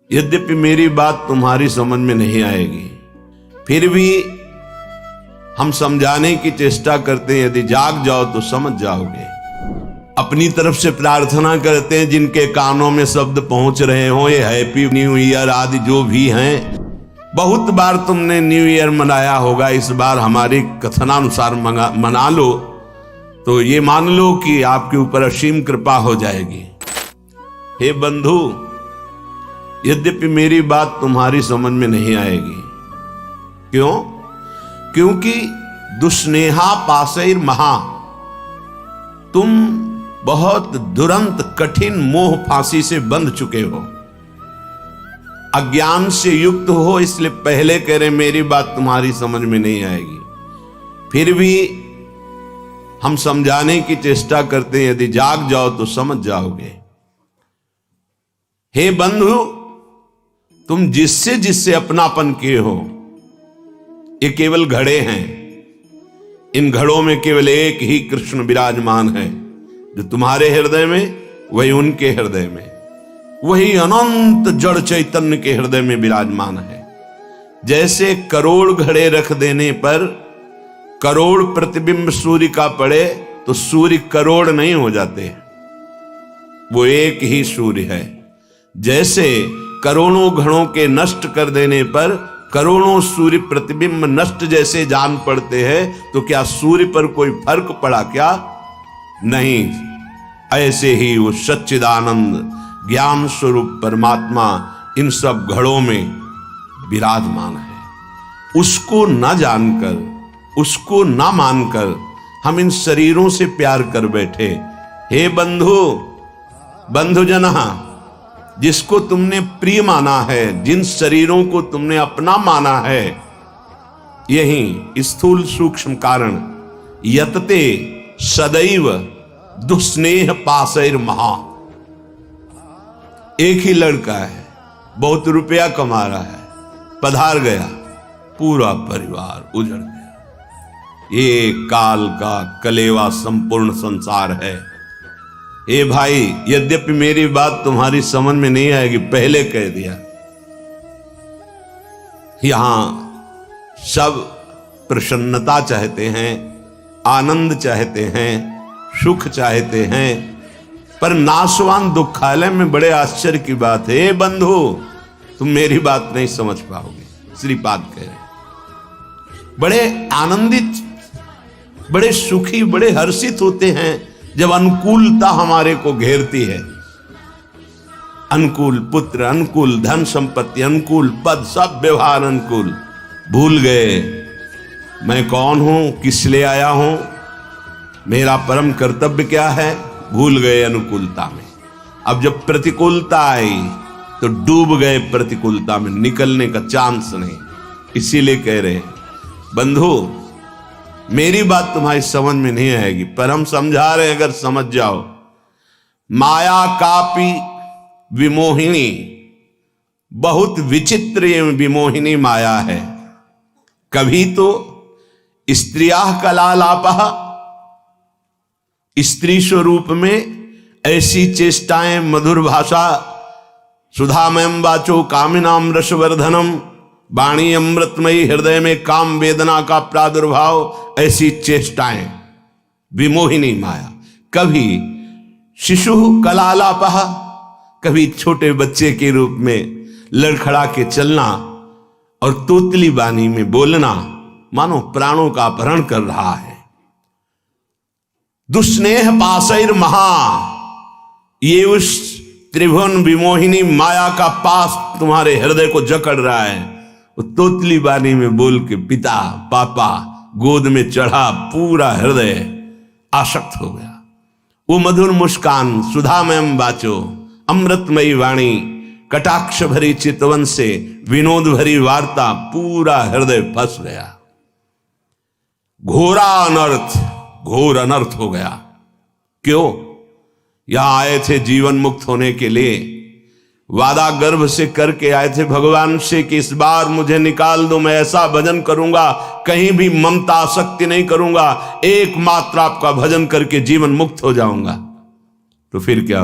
यद्यपि मेरी बात तुम्हारी समझ में नहीं आएगी, फिर भी हम समझाने की चेष्टा करते हैं। यदि जाग जाओ तो समझ जाओगे। अपनी तरफ से प्रार्थना करते हैं जिनके कानों में शब्द पहुंच रहे हो, ये हैप्पी न्यू ईयर आदि जो भी हैं। बहुत बार तुमने न्यू ईयर मनाया होगा, इस बार हमारी कथनानुसार मना लो तो ये मान लो कि आपके ऊपर असीम कृपा हो जाएगी। हे बंधु, यद्यपि मेरी बात तुम्हारी समझ में नहीं आएगी। क्यों? क्योंकि दुस्नेहा पासैर महा, तुम बहुत दुरंत कठिन मोह फांसी से बंध चुके हो, अज्ञान से युक्त हो। इसलिए पहले कह रहे मेरी बात तुम्हारी समझ में नहीं आएगी, फिर भी हम समझाने की चेष्टा करते हैं। यदि जाग जाओ तो समझ जाओगे। हे बंधु, तुम जिससे जिससे अपनापन किए हो, ये केवल घड़े हैं। इन घड़ों में केवल एक ही कृष्ण विराजमान है, जो तुम्हारे हृदय में वही उनके हृदय में, वही अनंत जड़ चैतन्य के हृदय में विराजमान है। जैसे करोड़ घड़े रख देने पर करोड़ प्रतिबिंब सूर्य का पड़े तो सूर्य करोड़ नहीं हो जाते, वो एक ही सूर्य है। जैसे करोड़ों घड़ों के नष्ट कर देने पर करोड़ों सूर्य प्रतिबिंब नष्ट जैसे जान पड़ते हैं, तो क्या सूर्य पर कोई फर्क पड़ा क्या? नहीं। ऐसे ही वो सच्चिदानंद ज्ञान स्वरूप परमात्मा इन सब घड़ों में विराजमान है। उसको न जानकर, उसको न मानकर हम इन शरीरों से प्यार कर बैठे। हे बंधु, बंधुजना, जिसको तुमने प्रिय माना है, जिन शरीरों को तुमने अपना माना है, यही स्थूल सूक्ष्म कारण यतते सदैव दुस्नेह पासैर महा। एक ही लड़का है, बहुत रुपया कमा रहा है, पधार गया, पूरा परिवार उजड़ गया। ये काल का कलेवा संपूर्ण संसार है। ए भाई, यद्यपि मेरी बात तुम्हारी समझ में नहीं आएगी, पहले कह दिया। यहां सब प्रसन्नता चाहते हैं, आनंद चाहते हैं, सुख चाहते हैं, पर नाशवान दुखालय में बड़े आश्चर्य की बात है। बंधु, तुम मेरी बात नहीं समझ पाओगे। श्रीपाद कह रहे बड़े आनंदित, बड़े सुखी, बड़े हर्षित होते हैं जब अनुकूलता हमारे को घेरती है। अनुकूल पुत्र, अनुकूल धन संपत्ति, अनुकूल पद, सब व्यवहार अनुकूल। भूल गए मैं कौन हूं, किस लिए आया हूं, मेरा परम कर्तव्य क्या है, भूल गए अनुकूलता में। अब जब प्रतिकूलता आई तो डूब गए प्रतिकूलता में, निकलने का चांस नहीं। इसीलिए कह रहे हैं बंधु, मेरी बात तुम्हारी समझ में नहीं आएगी, पर हम समझा रहे हैं, अगर समझ जाओ। माया कापी विमोहिनी, बहुत विचित्र ये विमोहिनी माया है। कभी तो स्त्रिया कलालापः, स्त्री स्वरूप में ऐसी चेष्टाएं, मधुर भाषा, सुधामयम वाचो कामिनाम रसवर्धनम, वाणी अमृतमयी, हृदय में काम वेदना का प्रादुर्भाव, ऐसी चेष्टाएं, विमोहिनी माया। कभी शिशु कलालापः, कभी छोटे बच्चे के रूप में लड़खड़ा के चलना और तोतली वाणी में बोलना, मानो प्राणों का अपहरण कर रहा है। दुस्नेह पासैर महा, ये उस त्रिभुवन विमोहिनी माया का पास तुम्हारे हृदय को जकड़ रहा है। वो तोतली वाणी में बोल के पिता पापा गोद में चढ़ा, पूरा हृदय आसक्त हो गया। वो मधुर मुस्कान, सुधामयम वाचो, अमृतमयी वाणी, कटाक्ष भरी चितवन से विनोद भरी वार्ता, पूरा हृदय फंस गया। घोरा अनर्थ, घोर अनर्थ हो गया। क्यों? यहां आए थे जीवन मुक्त होने के लिए, वादा गर्भ से करके आए थे भगवान से कि इस बार मुझे निकाल दो, मैं ऐसा भजन करूंगा, कहीं भी ममता आसक्ति नहीं करूंगा, एकमात्र आपका भजन करके जीवन मुक्त हो जाऊंगा। तो फिर क्या,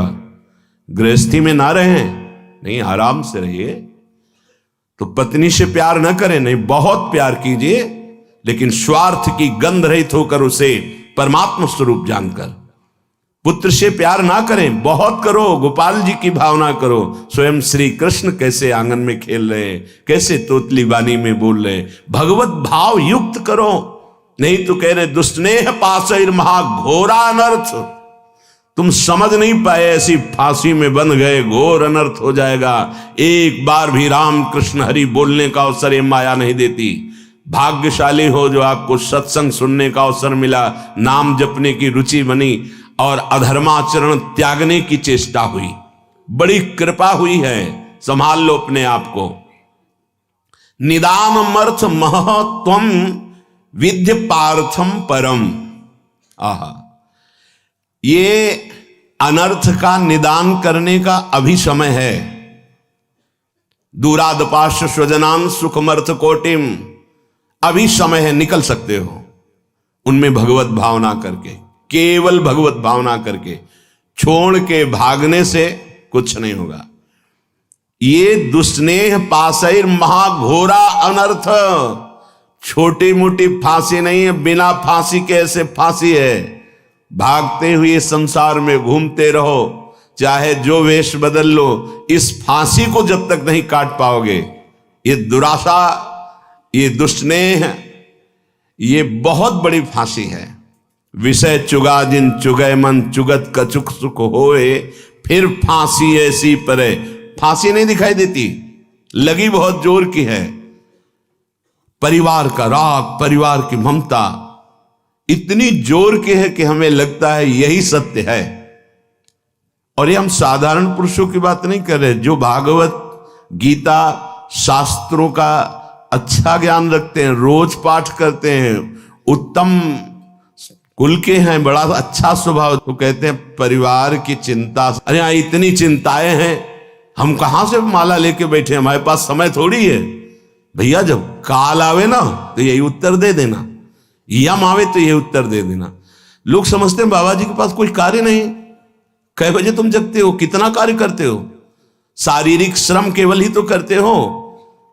गृहस्थी में ना रहें, नहीं, आराम से रहिए। तो पत्नी से प्यार न करें, नहीं, बहुत प्यार कीजिए, लेकिन स्वार्थ की गंध रहित होकर उसे परमात्मा स्वरूप जानकर। पुत्र से प्यार ना करें, बहुत करो, गोपाल जी की भावना करो। स्वयं श्री कृष्ण कैसे आंगन में खेल रहे हैं, कैसे तोतली वाणी में बोल रहे हैं, भगवत भाव युक्त करो। नहीं तो कह रहे दुष्स्नेह पाशैर महाघोरा अनर्थ। तुम समझ नहीं पाए, ऐसी फांसी में बंध गए, घोर अनर्थ हो जाएगा। एक बार भी राम कृष्ण हरि बोलने का अवसर ये माया नहीं देती। भाग्यशाली हो जो आपको सत्संग सुनने का अवसर मिला, नाम जपने की रुचि बनी और अधर्माचरण त्यागने की चेष्टा हुई। बड़ी कृपा हुई है, संभाल लो अपने आप को। निदानमर्थ महत्वम विद्य पार्थम परम। आहा, ये अनर्थ का निदान करने का अभी समय है। दूरादपाश स्वजनान सुखमर्थ कोटिम, अभी समय है, निकल सकते हो उनमें भगवत भावना करके, केवल भगवत भावना करके। छोड़ के भागने से कुछ नहीं होगा। ये दुस्नेह पाशैर महाघोरा अनर्थ छोटी मोटी फांसी नहीं है, बिना फांसी के ऐसे फांसी है। भागते हुए संसार में घूमते रहो, चाहे जो वेश बदल लो, इस फांसी को जब तक नहीं काट पाओगे, ये दुराशा, ये दुस्नेह, ये बहुत बड़ी फांसी है। विषय चुगा जिन चुगय मन, चुगत कछुक सुख होए, फिर फांसी ऐसी परे। फांसी नहीं दिखाई देती, लगी बहुत जोर की है। परिवार का राग, परिवार की ममता इतनी जोर की है कि हमें लगता है यही सत्य है। और ये हम साधारण पुरुषों की बात नहीं कर रहे, जो भागवत गीता शास्त्रों का अच्छा ज्ञान रखते हैं, रोज पाठ करते हैं, उत्तम कुल के हैं, बड़ा अच्छा स्वभाव, तो कहते हैं परिवार की चिंता। अरे यहाँ इतनी चिंताएं हैं, हम कहां से माला लेके बैठे, हमारे पास समय थोड़ी है। भैया जब काल आवे ना तो यही उत्तर दे देना, यम आवे तो यही उत्तर दे देना। लोग समझते हैं बाबा जी के पास कोई कार्य नहीं। कै बजे तुम जगते हो, कितना कार्य करते हो? शारीरिक श्रम केवल ही तो करते हो,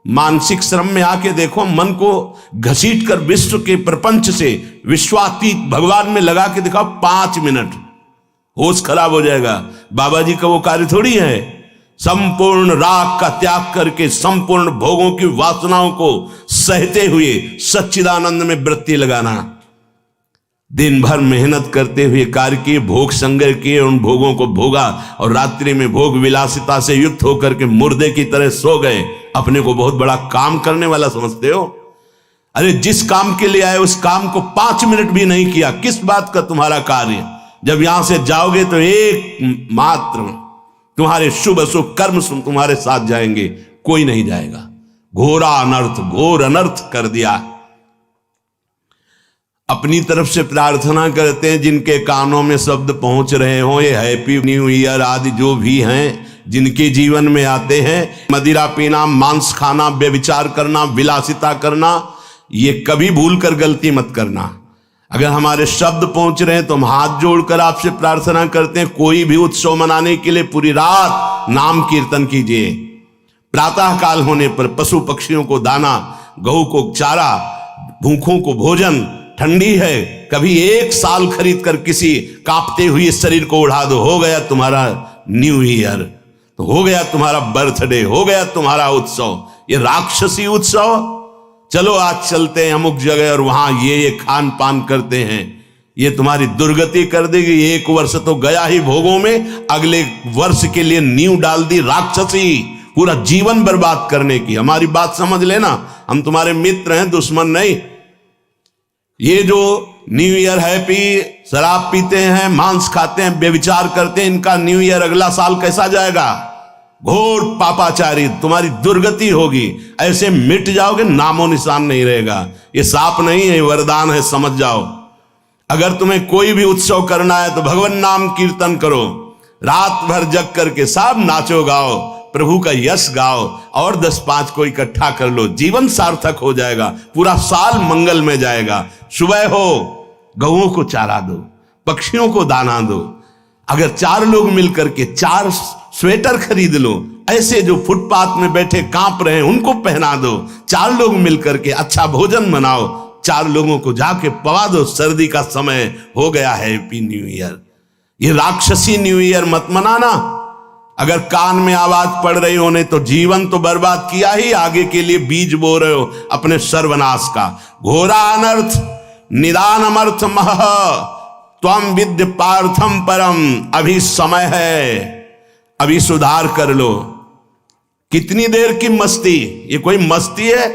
मानसिक श्रम में आके देखो, मन को घसीट कर विश्व के प्रपंच से विश्वातीत भगवान में लगा के दिखाओ 5 मिनट, होश खराब हो जाएगा। बाबा जी का वो कार्य थोड़ी है। संपूर्ण राग का त्याग करके संपूर्ण भोगों की वासनाओं को सहते हुए सच्चिदानंद में वृत्ति लगाना, दिन भर मेहनत करते हुए कार्य किए, भोग संग्रह किए, उन भोगों को भोगा और रात्रि में भोग विलासिता से युक्त होकर के मुर्दे की तरह सो गए। अपने को बहुत बड़ा काम करने वाला समझते हो? अरे जिस काम के लिए आए उस काम को 5 मिनट भी नहीं किया, किस बात का तुम्हारा कार्य? जब यहां से जाओगे तो एक मात्र तुम्हारे शुभ अशुभ कर्म तुम्हारे साथ जाएंगे, कोई नहीं जाएगा। घोरा अनर्थ, घोर अनर्थ कर दिया। अपनी तरफ से प्रार्थना करते हैं, जिनके कानों में शब्द पहुंच रहे हो, ये हैप्पी न्यू ईयर आदि जो भी हैं, जिनके जीवन में आते हैं, मदिरा पीना, मांस खाना, व्यभिचार करना, विलासिता करना, ये कभी भूल कर गलती मत करना। अगर हमारे शब्द पहुंच रहे हैं तो हम हाथ जोड़कर आपसे प्रार्थना करते हैं, कोई भी उत्सव मनाने के लिए पूरी रात नाम कीर्तन कीजिए। प्रातः काल होने पर पशु पक्षियों को दाना, गऊ को चारा, भूखों को भोजन, ठंडी है कभी 1 साल खरीद कर किसी कांपते हुए शरीर को उड़ा दो, हो गया तुम्हारा न्यू ईयर, तो हो गया तुम्हारा बर्थडे, हो गया तुम्हारा उत्सव। ये राक्षसी उत्सव, चलो आज चलते हैं अमुक जगह और वहां ये खान पान करते हैं, ये तुम्हारी दुर्गति कर देगी। 1 वर्ष तो गया ही भोगों में, अगले वर्ष के लिए नींव डाल दी राक्षसी, पूरा जीवन बर्बाद करने की। हमारी बात समझ लेना, हम तुम्हारे मित्र हैं, दुश्मन नहीं। ये जो न्यू ईयर हैप्पी, शराब पीते हैं, मांस खाते हैं, व्यभिचार करते हैं, इनका न्यू ईयर अगला साल कैसा जाएगा? घोर पापाचारी, तुम्हारी दुर्गति होगी। ऐसे मिट जाओगे, नामो निशान नहीं रहेगा। ये साप नहीं है, वरदान है, समझ जाओ। अगर तुम्हें कोई भी उत्सव करना है तो भगवान नाम कीर्तन करो, रात भर जग करके सब नाचो गाओ, प्रभु का यश गाओ, और 10-5 को इकट्ठा कर लो, जीवन सार्थक हो जाएगा, पूरा साल मंगल में जाएगा। सुबह हो गऊओं को चारा दो, पक्षियों को दाना दो। अगर 4 लोग मिलकर के 4 स्वेटर खरीद लो, ऐसे जो फुटपाथ में बैठे कांप रहे हैं उनको पहना दो। 4 लोग मिलकर के अच्छा भोजन बनाओ, 4 लोगों को जाके पवा दो। सर्दी का समय हो गया है, हैप्पी न्यू ईयर। ये राक्षसी न्यू ईयर मत मनाना। अगर कान में आवाज पड़ रही होने तो जीवन तो बर्बाद किया ही, आगे के लिए बीज बो रहे हो अपने सर्वनाश का। घोरा अनर्थ निदान अमर्थ मह त्वम विद्य पार्थम परम। अभी समय है, अभी सुधार कर लो। कितनी देर की मस्ती, ये कोई मस्ती है?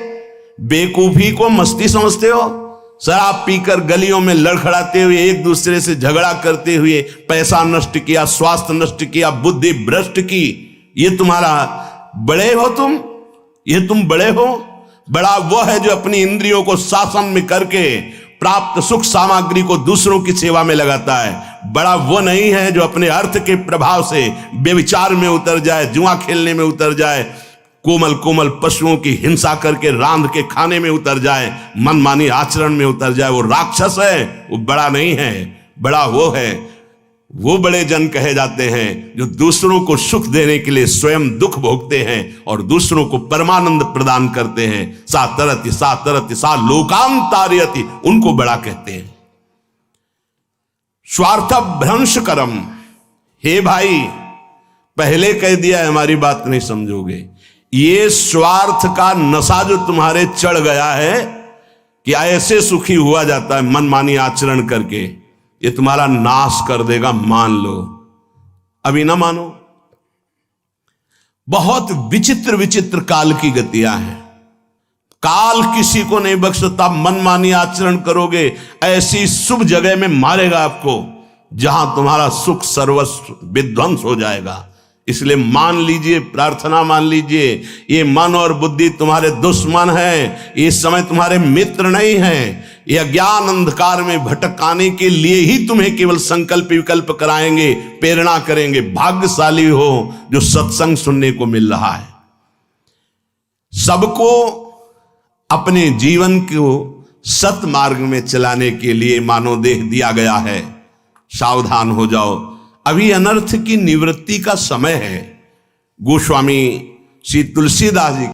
बेकूफी को मस्ती समझते हो? शराब पीकर गलियों में लड़खड़ाते हुए, एक दूसरे से झगड़ा करते हुए पैसा नष्ट किया, स्वास्थ्य नष्ट किया, बुद्धि भ्रष्ट की। ये तुम्हारा बड़े हो तुम? ये तुम बड़े हो? बड़ा वो है जो अपनी इंद्रियों को शासन में करके प्राप्त सुख सामग्री को दूसरों की सेवा में लगाता है। बड़ा वो नहीं है जो अपने अर्थ के प्रभाव से व्यभिचार में उतर जाए, जुआ खेलने में उतर जाए, कोमल कोमल पशुओं की हिंसा करके रांध के खाने में उतर जाए, मनमानी आचरण में उतर जाए। वो राक्षस है, वो बड़ा नहीं है। बड़ा वो है, वो बड़े जन कहे जाते हैं जो दूसरों को सुख देने के लिए स्वयं दुख भोगते हैं और दूसरों को परमानंद प्रदान करते हैं। सा तरति सा लोकाम तारयति, उनको बड़ा कहते हैं। स्वार्थ भ्रंश करम। हे भाई, पहले कह दिया है, हमारी बात नहीं समझोगे। ये स्वार्थ का नशा जो तुम्हारे चढ़ गया है कि ऐसे सुखी हुआ जाता है मनमानी आचरण करके, ये तुम्हारा नाश कर देगा, मान लो। अभी ना मानो। बहुत विचित्र विचित्र काल की गतियां हैं। काल किसी को नहीं बख्शता। मनमानी आचरण करोगे, ऐसी शुभ जगह में मारेगा आपको जहां तुम्हारा सुख सर्वस्व विध्वंस हो जाएगा। इसलिए मान लीजिए, प्रार्थना मान लीजिए, ये मन और बुद्धि तुम्हारे दुश्मन है, ये समय तुम्हारे मित्र नहीं है। ये अज्ञान अंधकार में भटकाने के लिए ही तुम्हें केवल संकल्प विकल्प कराएंगे, प्रेरणा करेंगे। भाग्यशाली हो जो सत्संग सुनने को मिल रहा है। सबको अपने जीवन को सत मार्ग में चलाने के लिए मानव देह दिया गया है। सावधान हो जाओ, अभी अनर्थ की निवृत्ति का समय है। गोस्वामी श्री तुलसीदास जी